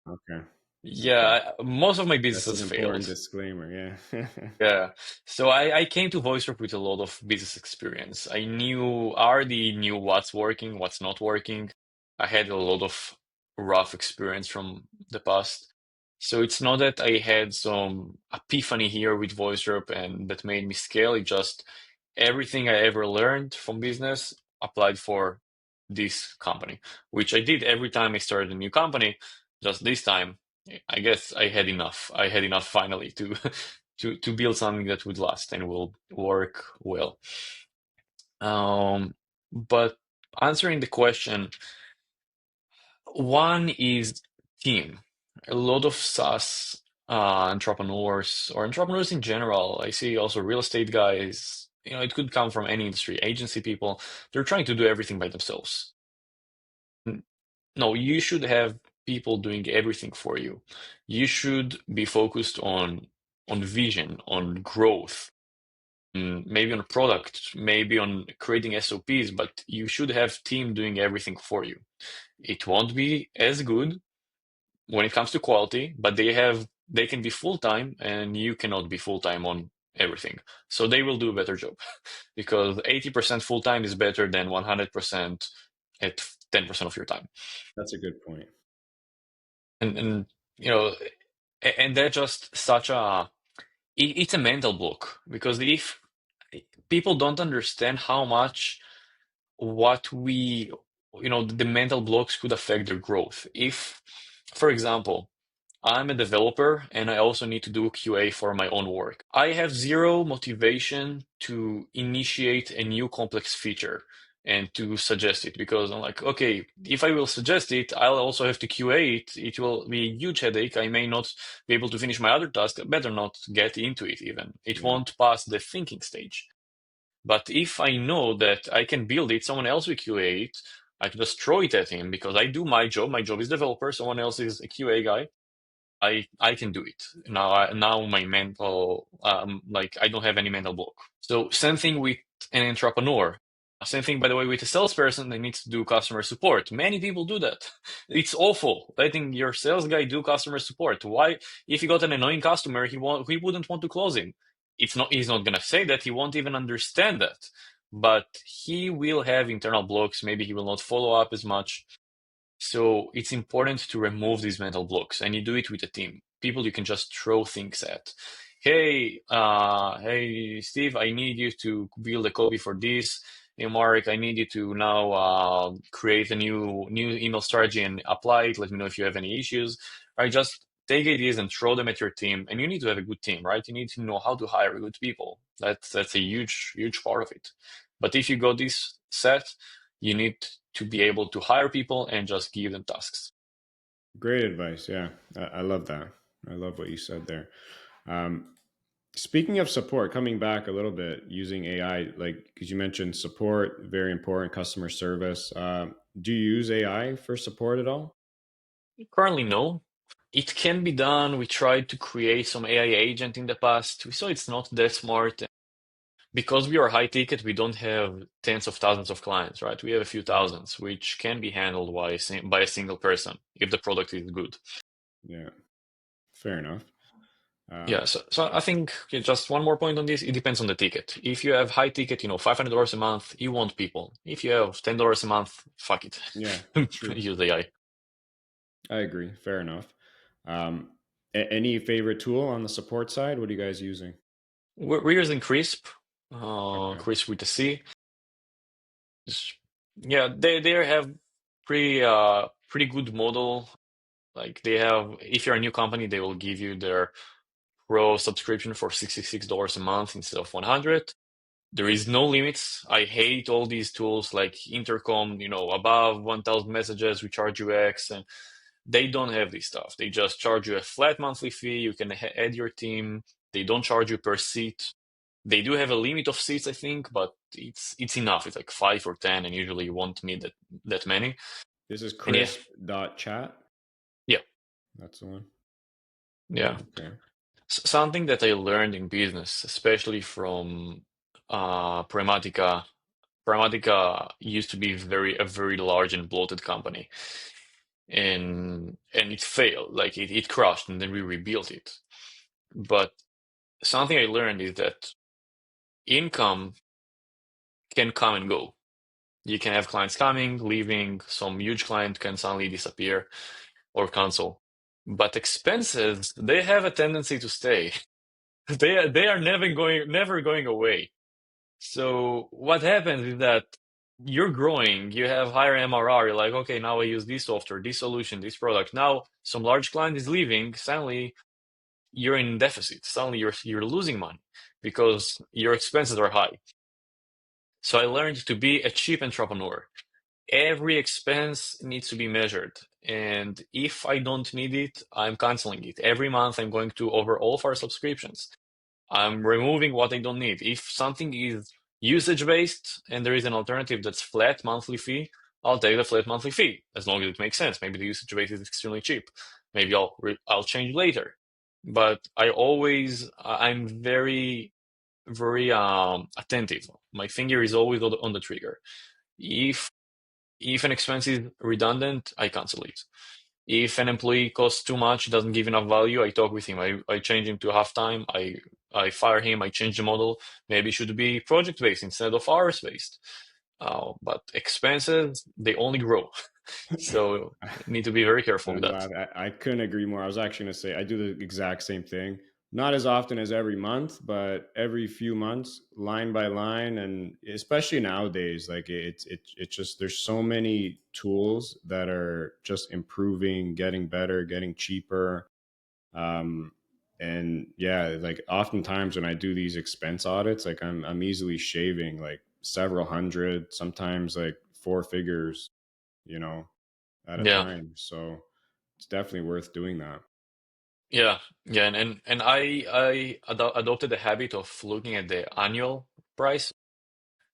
A: Okay. Okay.
B: Yeah, most of my
A: That's an
B: businesses
A: important
B: failed.
A: disclaimer. Yeah.
B: Yeah. So I came to VoiceDrop with a lot of business experience. I already knew what's working, what's not working. I had a lot of rough experience from the past. So it's not that I had some epiphany here with VoiceDrop and that made me scale. It just everything I ever learned from business applied for this company, which I did every time I started a new company. Just this time, I guess I had enough. I had enough finally to to build something that would last and will work well. But answering the question, one is team. A lot of SaaS entrepreneurs or entrepreneurs in general, I see also real estate guys, it could come from any industry, agency people, they're trying to do everything by themselves. No, you should have people doing everything for you. You should be focused on vision, on growth, maybe on product, maybe on creating SOPs, but you should have team doing everything for you. It won't be as good when it comes to quality, but they can be full time and you cannot be full time on everything. So they will do a better job because 80% full time is better than 100% at 10% of your time.
A: That's a good point.
B: And you know, and that's just such it's a mental block because if people don't understand how much what we the mental blocks could affect their growth. If, for example, I'm a developer and I also need to do QA for my own work, I have zero motivation to initiate a new complex feature and to suggest it because I'm like, okay, if I will suggest it, I'll also have to QA it. It will be a huge headache. I may not be able to finish my other task. Better not get into it even. It
A: Yeah.
B: won't pass the thinking stage. But if I know that I can build it, someone else will QA it, I can just throw it at him because I do my job. My job is developer, someone else is a QA guy. I can do it. Now my mental like I don't have any mental block. So same thing with an entrepreneur. Same thing, by the way, with a salesperson that needs to do customer support. Many people do that. It's awful letting your sales guy do customer support. Why? If you got an annoying customer, he wouldn't want to close him. He's not gonna say that. He won't even understand that. But he will have internal blocks. Maybe he will not follow up as much. So it's important to remove these mental blocks, and you do it with a team. People you can just throw things at. Hey, Steve, I need you to build a copy for this. Hey, Mark, I need you to now create a new email strategy and apply it. Let me know if you have any issues. Right, just take ideas and throw them at your team. And you need to have a good team, right? You need to know how to hire good people. That's a huge part of it. But if you got this set, you need to be able to hire people and just give them tasks.
A: Great advice. Yeah. I love that. I love what you said there. Um, Speaking of support, coming back a little bit using AI, like, because you mentioned support, very important, customer service. Do you use AI for support at all?
B: Currently, no. It can be done. We tried to create some AI agent in the past. We saw it's not that smart. because we are high ticket, we don't have tens of thousands of clients, right? We have a few
A: Mhm.
B: thousands, which can be handled by a single person if the product is good.
A: Yeah, fair enough.
B: Yeah, so I think just one more point on this. It depends on the ticket. If you have high ticket, $500 a month, you want people. If you have $10 a month, fuck it.
A: Yeah, true.
B: Use AI.
A: I agree. Fair enough. Um, any favorite tool on the support side? What are you guys using?
B: We're using Crisp,
A: Okay.
B: Crisp with the C. Yeah, they have pretty good model. Like they have, if you're a new company, they will give you their Pro subscription for $66 a month instead of 100. There is no limits. I hate all these tools like Intercom, above 1,000 messages, we charge you X, and they don't have this stuff. They just charge you a flat monthly fee. You can add your team. They don't charge you per seat. They do have a limit of seats, I think, but it's enough. It's like 5 or 10, and usually you won't need that many.
A: This is
B: And yeah,
A: crisp.chat.
B: yeah,
A: That's the one.
B: yeah.
A: Okay.
B: Something that I learned in business, especially from Pragmatica. Pragmatica used to be a very large and bloated company, and it failed. Like it crashed, and then we rebuilt it. But something I learned is that income can come and go. You can have clients coming, leaving. Some huge client can suddenly disappear or cancel. But expenses, they have a tendency to stay. They are never going away. So what happens is that you're growing, you have higher MRR, you're like, okay, now I use this software, this solution, this product. Now some large client is leaving, suddenly you're in deficit. Suddenly you're losing money because your expenses are high. So I learned to be a cheap entrepreneur. Every expense needs to be measured. And if I don't need it, I'm canceling it. Every month I'm going to over all of our subscriptions. I'm removing what I don't need. If something is usage based and there is an alternative that's flat monthly fee, I'll take the flat monthly fee as long as it makes sense. Maybe the usage based is extremely cheap. Maybe I'll change later. But I'm very very attentive. My finger is always on the trigger. If an expense is redundant, I cancel it. If an employee costs too much, doesn't give enough value, I talk with him. I change him to half time. I fire him. I change the model. Maybe it should be project based instead of hours based. But expenses, they only grow. So need to be very careful with
A: I'm
B: that.
A: glad. I couldn't agree more. I was actually going to say I do the exact same thing. Not as often as every month, but every few months, line by line, and especially nowadays, like it's just there's so many tools that are just improving, getting better, getting cheaper. Um, and yeah, like oftentimes when I do these expense audits, like I'm easily shaving like several hundred, sometimes like four figures, you know, at a
B: Yeah,
A: time. So it's definitely worth doing that.
B: yeah, yeah. And I adopted the habit of looking at the annual price.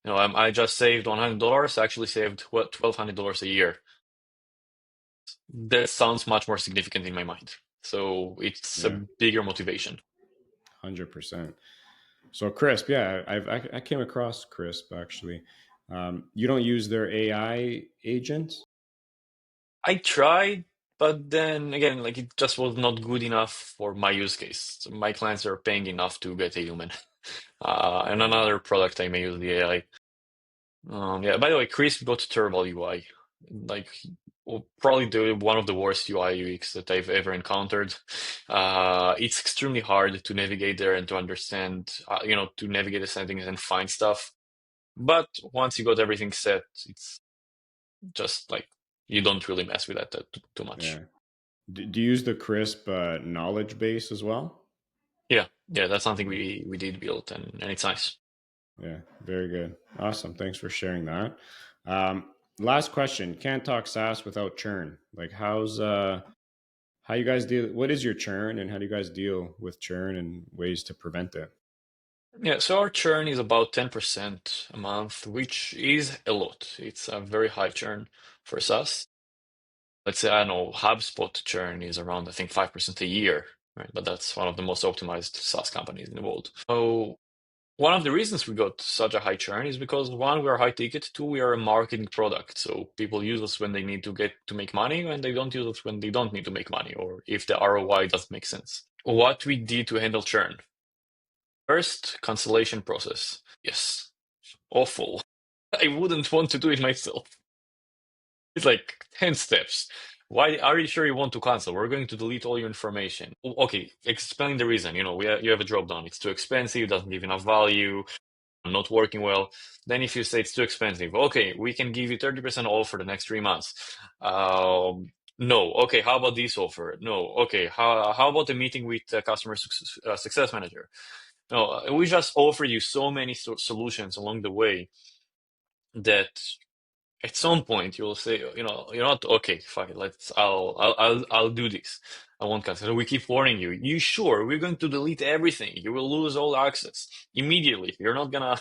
B: I just saved $100. I actually saved what $1,200 a year. That sounds much more significant in my mind. So it's a
A: Yeah,
B: bigger motivation.
A: 100%. So Crisp, yeah, I came across Crisp actually. You don't use their AI agent?
B: I tried, but then again, like it just was not good enough for my use case. So my clients are paying enough to get a human. And
A: Yeah.
B: another product I may use the AI. Yeah. By the way, Crisp got terrible UI. Like probably one of the worst UI UX that I've ever encountered. It's extremely hard to navigate there and to understand, to navigate the settings and find stuff. But once you got everything set, it's just like you don't really mess with that too much.
A: Yeah. Do you use the Crisp knowledge base as well?
B: Yeah, yeah, that's something we did build, and it's nice.
A: Yeah, very good. Awesome. Thanks for sharing that. Last question. Can't talk SaaS without churn. Like how you guys deal, what is your churn and how do you guys deal with churn and ways to prevent it?
B: Yeah, so our churn is about 10% a month, which is a lot. It's a very high churn for SaaS. Let's say, I don't know, HubSpot churn is around, I think, 5% a year, right? But that's one of the most optimized SaaS companies in the world. So one of the reasons we got such a high churn is because one, we are high ticket, two, we are a marketing product. So people use us when they need to make money, and they don't use us when they don't need to make money, or if the ROI doesn't make sense. What we did to handle churn. First, cancellation process. Yes, awful. I wouldn't want to do it myself. It's like 10 steps. Why are you sure you want to cancel? We're going to delete all your information. Okay, explain the reason. You have a drop down. It's too expensive, doesn't give enough value, not working well. Then if you say it's too expensive, okay, we can give you 30% off for the next 3 months. No. Okay, how about this offer? No. Okay, how about a meeting with the customer success manager? No, we just offer you so many solutions along the way that at some point you'll say, you're not okay. Fuck it, I'll do this. I won't cancel. So we keep warning you. You sure? We're going to delete everything. You will lose all access immediately. We're not gonna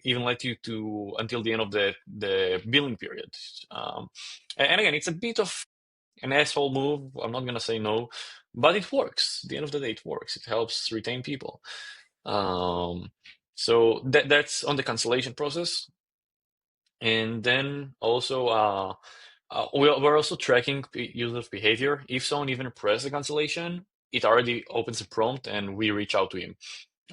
B: even let you to until the end of the billing period. And again, it's a bit of an asshole move. I'm not gonna say no, but it works. At the end of the day, it works. It helps retain people. So that's on the cancellation process. And then also, we're also tracking user's behavior. If someone even presses the cancellation, it already opens a prompt and we reach out to him.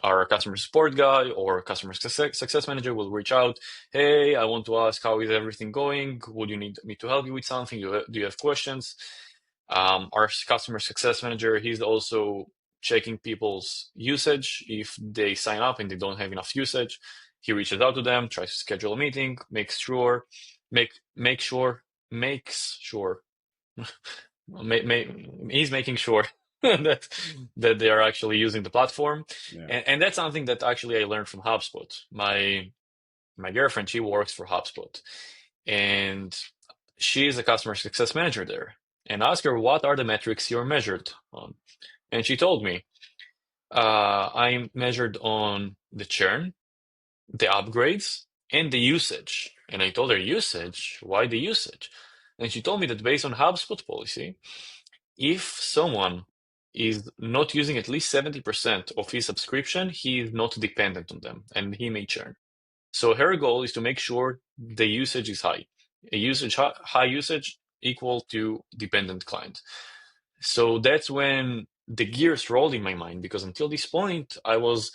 B: Our customer support guy or customer success manager will reach out. Hey, I want to ask, how is everything going? Would you need me to help you with something? Do you have questions? Our customer success manager, he's also checking people's usage. If they sign up and they don't have enough usage, he reaches out to them, tries to schedule a meeting, makes sure, makes sure, he's making sure that they are actually using the platform.
A: Yeah.
B: And that's something that actually I learned from HubSpot. My girlfriend, she works for HubSpot, and she is a customer success manager there. And I asked her, what are the metrics you're measured on? And she told me, I'm measured on the churn, the upgrades, and the usage. And I told her, usage? Why the usage? And she told me that based on HubSpot policy, if someone is not using at least 70% of his subscription, he is not dependent on them and he may churn. So her goal is to make sure the usage is high. High usage equal to dependent client. So that's when the gears rolled in my mind, because until this point, I was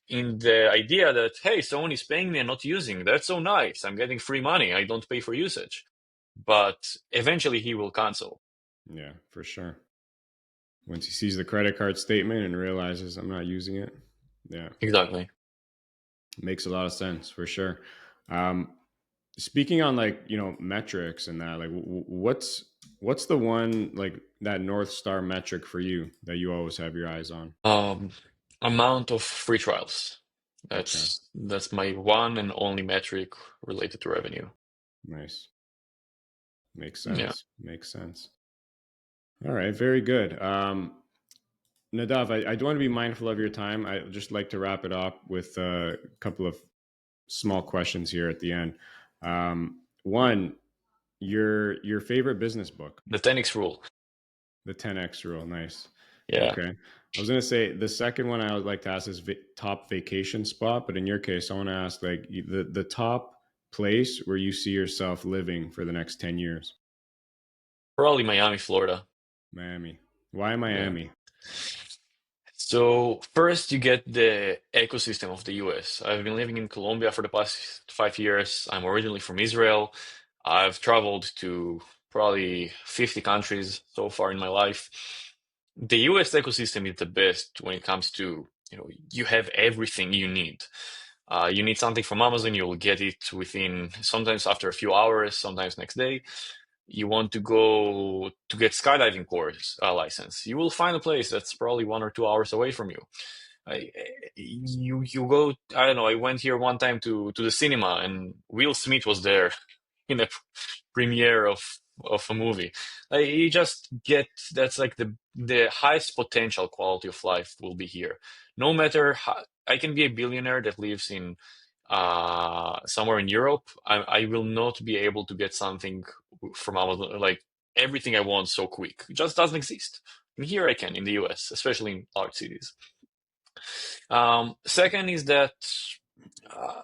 B: in the idea that, hey, someone is paying me and not using. That's so nice. I'm getting free money. I don't pay for usage. But eventually he will cancel.
A: Yeah, for sure. Once he sees the credit card statement and realizes I'm not using it. Yeah.
B: Exactly.
A: Makes a lot of sense for sure. Speaking on metrics and that, like what's the one, like that North Star metric for you that you always have your eyes on?
B: Amount of free trials.
A: Okay.
B: That's my one and only metric related to revenue.
A: Nice. Makes
B: Yeah.
A: sense. Makes sense. All right. Very good. Nadav, I do want to be mindful of your time. I just like to wrap it up with a couple of small questions here at the end. One, your favorite business book?
B: The 10x rule.
A: The 10x rule. Nice.
B: Yeah.
A: Okay. I was going to say the second one I would like to ask is top vacation spot, but in your case, I want to ask like the top place where you see yourself living for the next 10 years.
B: Probably Miami, Florida.
A: Miami. Why
B: Yeah.
A: Miami?
B: So first you get the ecosystem of the US. I've been living in Colombia for the past 5 years. I'm originally from Israel. I've traveled to probably 50 countries so far in my life. The US ecosystem is the best when it comes to, you have everything you need. You need something from Amazon, you'll get it within, sometimes after a few hours, sometimes next day. You want to go to get skydiving course license, you will find a place that's probably 1 or 2 hours away from you. You go, I don't know, I went here one time to the cinema and Will Smith was there in a premiere of a movie. You just get, that's like the highest potential quality of life will be here. No matter how, I can be a billionaire that lives in somewhere in Europe. I will not be able to get something from Amazon, like everything I want so quick. It just doesn't exist. And here I can in the US, especially in large cities. Second is that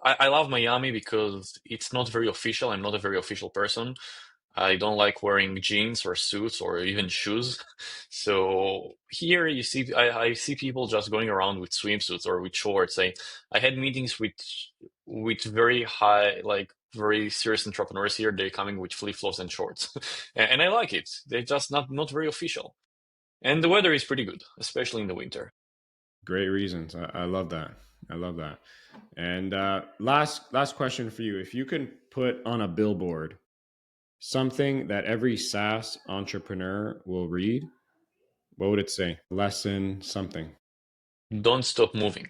B: I love Miami because it's not very official. I'm not a very official person. I don't like wearing jeans or suits or even shoes. So here you see, I see people just going around with swimsuits or with shorts. I had meetings with very high, like very serious entrepreneurs here. They're coming with flip-flops and shorts, and I like it. They're just not very official. And the weather is pretty good, especially in the winter.
A: Great reasons. I love that. I love that. And last question for you: if you can put on a billboard something that every SaaS entrepreneur will read, what would it say? Lesson something.
B: Don't stop moving.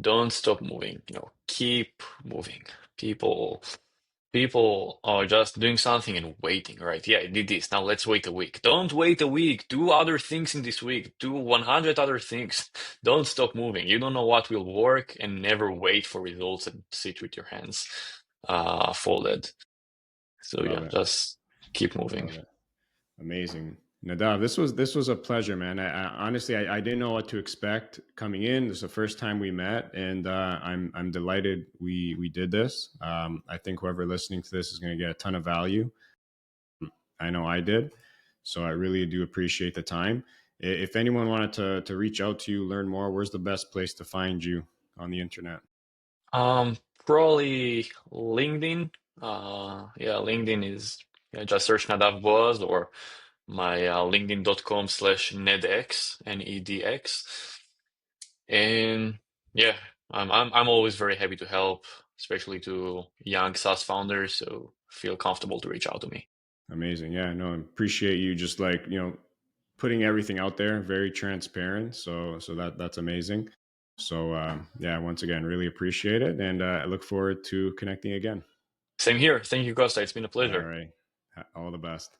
B: Don't stop moving. Keep moving. People People are just doing something and waiting, right? Yeah, I did this. Now let's wait a week. Don't wait a week. Do other things in this week. Do 100 other things. Don't stop moving. You don't know what will work, and never wait for results and sit with your hands folded. So
A: Love
B: yeah,
A: it.
B: just keep moving.
A: Love it. Amazing. Nadav, this was a pleasure, man. I honestly I didn't know what to expect coming in. This is the first time we met, and I'm delighted we did this. I think whoever listening to this is going to get a ton of value. I know I did, so I really do appreciate the time. If anyone wanted to reach out to you, learn more, where's the best place to find you on the internet?
B: Probably LinkedIn. Yeah, LinkedIn is, yeah, just search Nadav Boaz, or my linkedin.com/nedx, NEDX. And yeah, I'm always very happy to help, especially to young SaaS founders, so feel comfortable to reach out to me.
A: Amazing. Yeah, no, I appreciate you just like, putting everything out there, very transparent. So that's amazing. So yeah, once again, really appreciate it, and I look forward to connecting again.
B: Same here. Thank you, Costa. It's been a
A: All
B: pleasure.
A: right, all the best.